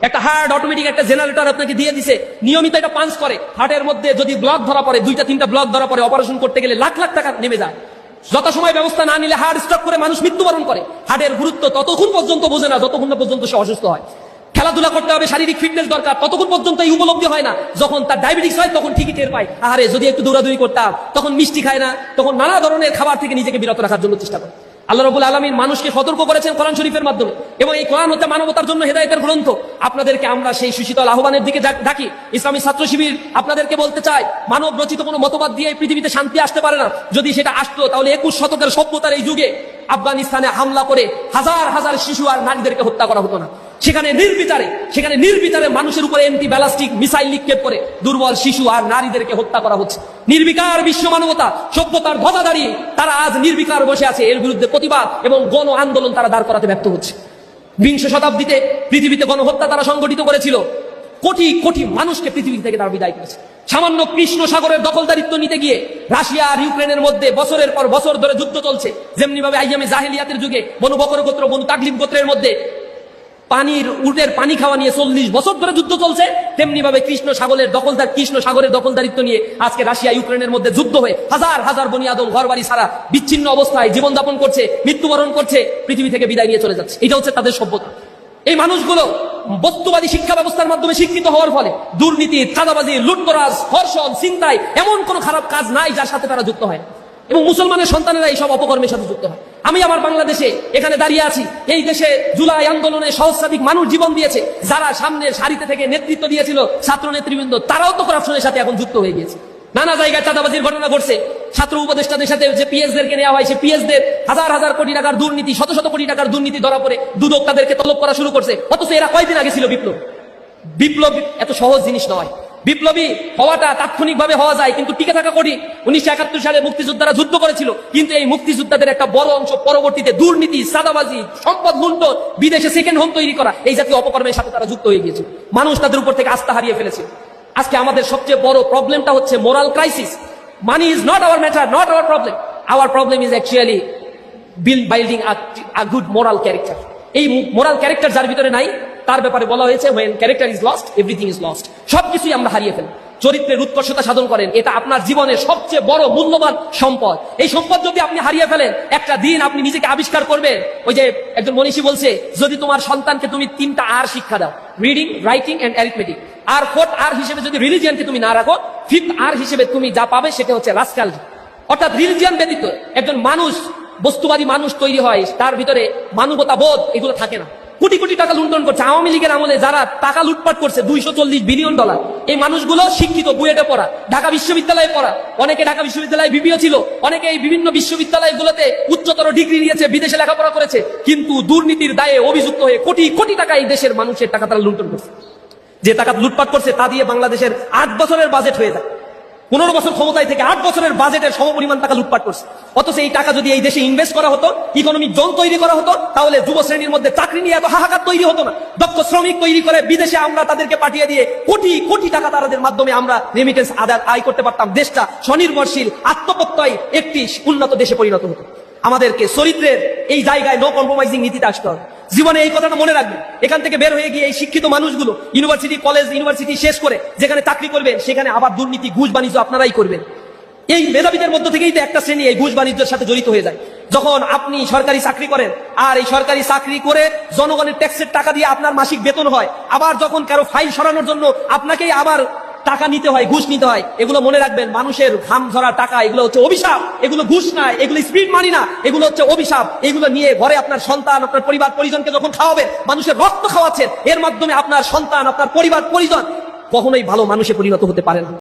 একটা heart automatic একটা generator আপনাকে দিয়ে দিছে, নিয়মিত এটা পাঞ্চ করে, হার্টের মধ্যে যদি ব্লক ধরা পড়ে, 2-3টা ব্লক ধরা পড়ে, অপারেশন করতে গেলে লাখ লাখ টাকা নেমে যায়। যথাসময় ব্যবস্থা না নিলে হার্ট স্ট্রোক করে মানুষ মৃত্যুবরণ করে। হার্টের গুরুত্ব ততক্ষণ পর্যন্ত বোঝে না যতক্ষণ না পর্যন্ত সে অসুস্থ হয়। খেলাধুলা করতে হবে, শারীরিক ফিটনেস দরকার, ততক্ষণ পর্যন্ত এই উপলব্ধি হয় না। যখন তার ডায়াবেটিস হয় তখন ঠিকই টের পায়, আরে যদি একটু দৌড়াদৌড়ি করতাম, তখন মিষ্টি খায় না, তখন নানা ধরনের খাবার থেকে নিজেকে বিরত রাখার জন্য চেষ্টা করে। আল্লাহ রাব্বুল আলামিন মানুষকে সতর্ক করেছেন কোরআন শরীফের মাধ্যমে, এবং এই কোরআন হচ্ছে মানবতার জন্য হেদায়েতের গ্রন্থ। আপনাদেরকে আমরা সেই সুশীতল আহ্বানের দিকে ডাকি। ইসলামী ছাত্র শিবির আপনাদেরকে বলতে চাই, মানব রচিত কোনো মতবাদ দিয়ে এই পৃথিবীতে শান্তি আসতে পারে না। যদি সেটা আসতো তাহলে 21 শতকের সভ্যতার এই যুগে আফগানিস্তানে হামলা করে হাজার হাজার শিশু আর নারীদেরকে হত্যা করা হতো না। সেখানে নির্বিচারে মানুষের উপরে অ্যান্টি ব্যালিস্টিক মিসাইল নিক্ষেপ করে দুর্বল শিশু আর নারীদেরকে হত্যা করা হচ্ছে। নির্বিকার বিশ্ব মানবতা সভ্যতার ধ্বজা দাঁড়িয়ে তারা আজ নির্বিকার বসে আছে। এর বিরুদ্ধে প্রতিবাদ এবং গণ আন্দোলন তারা দাঁড় করাতে ব্যর্থ হচ্ছে। 20 শতাব্দীতে পৃথিবীতে গণহত্যা তারা সংগঠিত করেছিল, কোটি কোটি মানুষকে পৃথিবী থেকে তারা বিদায় করেছে। সামান্য কৃষ্ণ সাগরের দখলদারিত্ব নিতে গিয়ে রাশিয়া আর ইউক্রেনের মধ্যে বছরের পর বছর ধরে যুদ্ধ চলছে। যেমনি ভাবে আইয়ামে জাহেলিয়াতের যুগে বনু বকর গোত্র বনু তাগলিব গোত্রের মধ্যে উটের পানি খাওয়া নিয়ে 40 বছর ধরে যুদ্ধ চলছে, তেমনি ভাবে কৃষ্ণ সাগরের দখলদারিত্ব নিয়ে আজকে রাশিয়া ইউক্রেনের মধ্যে যুদ্ধ হয়ে হাজার হাজার বনি আদম ঘর বাড়ি ছাড়া বিচ্ছিন্ন অবস্থায় জীবনযাপন করছে, মৃত্যুবরণ করছে, পৃথিবী থেকে বিদায় নিয়ে চলে যাচ্ছে। এটা হচ্ছে তাদের সভ্যতা। এই মানুষগুলো বস্তুবাদী শিক্ষা ব্যবস্থার মাধ্যমে শিক্ষিত হওয়ার ফলে দুর্নীতি, চাঁদাবাজি, লুটতরাজ, ধর্ষণ, ছিনতাই এমন কোন খারাপ কাজ নাই যার সাথে তারা যুক্ত হয় না, এবং মুসলমানের সন্তানেরা এইসব অপকর্মের সাথে যুক্ত হয়। আমি আমার বাংলাদেশে এখানে দাঁড়িয়ে আছি, এই দেশে জুলাই আন্দোলনে সহস্রাধিক মানুষ জীবন দিয়েছে। যারা সামনের সারিতে থেকে নেতৃত্ব দিয়েছিল ছাত্র নেতৃবৃন্দ, তারাও তো করাপশনের সাথে এখন যুক্ত হয়ে গিয়েছে। নানা জায়গায় চাঁদাবাজির ঘটনা ঘটছে। ছাত্র উপদেষ্টাদের সাথে যে পিএসদেরকে নেওয়া হয়, সে পিএসদের হাজার হাজার কোটি টাকার দুর্নীতি, শত শত কোটি টাকার দুর্নীতি ধরা পড়ে দুদক তাদেরকে তলব করা শুরু করছে। অথচ এরা কয়দিন আগে ছিল বিপ্লব এত সহজ জিনিস নয়। বিপ্লবী হওয়াটা তাৎক্ষণিকভাবে হওয়া যায়, কিন্তু টিকে থাকা কঠিন। 1971 সালে মুক্তিযোদ্ধারা যুদ্ধ করেছিল, কিন্তু এই মুক্তিযোদ্ধাদের একটা বড় অংশ পরবর্তীতে দুর্নীতি, চাঁদাবাজি, সম্পদ লুণ্ঠন, বিদেশে সেকেন্ড হোম তৈরি করা, এই জাতীয় অপকর্মের সাথে তারা যুক্ত হয়ে গিয়েছিল। মানুষ তাদের উপর থেকে আস্থা হারিয়ে ফেলেছে। আজকে আমাদের সবচেয়ে বড় প্রবলেমটা হচ্ছে moral crisis. Money is not our matter, not our problem. Hour problem is actually building a good moral character. এই মোরাল ক্যারেক্টার যার ভিতরে নাই, তার ব্যাপারে বলা হয়েছে when character is lost everything is lost। সবকিছুই আমরা হারিয়ে ফেলি। চরিত্রের উৎকর্ষতা সাধন করেন, এটা আপনার জীবনের সবচেয়ে বড় মূল্যবান সম্পদ। এই সম্পদ যদি আপনি হারিয়ে ফেলেন, একটা দিন আপনি নিজেকে আবিষ্কার করবেন। ওই যে একজন মনীষী বলছে, যদি তোমার সন্তানকে তুমি 3টা আর শিক্ষা দাও, রিডিং, রাইটিং এন্ড অ্যারিথমেটিক, আর 4th আর হিসেবে যদি রিলিজিয়ানকে তুমি না রাখো, 5th আর হিসেবে তুমি যা পাবে সেটা হচ্ছে রাস্কালজি। অর্থাৎ রিলিজিয়ান ব্যতীত একজন মানুষ, বস্তুবাদী মানুষ তৈরি হয়, তার ভিতরে মানবতা বোধ এগুলো থাকে না। কোটি কোটি টাকা লুণ্ঠন করছে। আওয়ামী লীগের আমলে যারা টাকা লুটপাট করছে, $240 বিলিয়ন, এই মানুষগুলো শিক্ষিত, বুয়েটে পড়া, ঢাকা বিশ্ববিদ্যালয়ে পড়া, অনেকে ঢাকা বিশ্ববিদ্যালয়ে বিবিও ছিল, অনেকে এই বিভিন্ন বিশ্ববিদ্যালয়গুলোতে উচ্চতর ডিগ্রি নিয়েছে, বিদেশে লেখাপড়া করেছে, কিন্তু দুর্নীতির দায়ে অভিযুক্ত হয়ে কোটি কোটি টাকা এই দেশের মানুষের টাকা তারা লুণ্ঠন করছে। যে টাকা লুটপাট করছে তা দিয়ে বাংলাদেশের 8 বছরের বাজেট হয়ে যায়। 15 বছর ক্ষমতায় থেকে 8 বছরের বাজেটের সমপরিমাণ টাকা লুটপাট করছে। অথচ এই টাকা যদি এই দেশে ইনভেস্ট করা হতো, ইকোনমিক জোন তৈরি করা হতো, তাহলে যুব শ্রেণীর মধ্যে চাকরি নিয়ে এত হাহাকার তৈরি হতো না। দক্ষ শ্রমিক তৈরি করে বিদেশে আমরা তাদেরকে পাঠিয়ে দিয়ে কোটি কোটি টাকা তাদের মাধ্যমে আমরা রেমিটেন্স আয় করতে পারতাম। দেশটা স্বনির্ভরশীল, আত্মপ্রত্যয় একটি উন্নত দেশে পরিণত হতো। আমাদেরকে চরিত্রের এই জায়গায় নো কম্প্রোমাইজিং নীতিতে আসতে হবে। জীবনে এই কথাটা মনে রাখবেন। এখান থেকে বের হয়ে গিয়ে এই শিক্ষিত মানুষগুলো ইউনিভার্সিটি, কলেজ, ইউনিভার্সিটি শেষ করে যেখানে চাকরি করবেন, সেখানে আবার দুর্নীতি, ঘুষ বাণিজ্য আপনারাই করবেন। এই মেধাবীদের মধ্য থেকেই তো একটা শ্রেণী এই ঘুষ বাণিজ্যের সাথে জড়িত হয়ে যায়। যখন আপনি সরকারি চাকরি করেন, আর এই সরকারি চাকরি করে জনগণের ট্যাক্সের টাকা দিয়ে আপনার মাসিক বেতন হয়, আবার যখন কারো ফাইল সরানোর জন্য আপনাকেই আবার টাকা নিতে হয়, ঘুষ নিতে হয়, এগুলো মনে রাখবেন। মানুষের ঘাম ঝরা টাকা, এগুলো হচ্ছে অভিশাপ। এগুলো ঘুষ না, এগুলো স্পিড মানি না, এগুলো হচ্ছে অভিশাপ। এগুলো নিয়ে ঘরে আপনার সন্তান, আপনার পরিবার পরিজনকে যখন খাওয়াবেন, মানুষের রক্ত খাওয়াচ্ছেন, এর মাধ্যমে আপনার সন্তান, আপনার পরিবার পরিজন কখনোই ভালো মানুষে পরিণত হতে পারে না।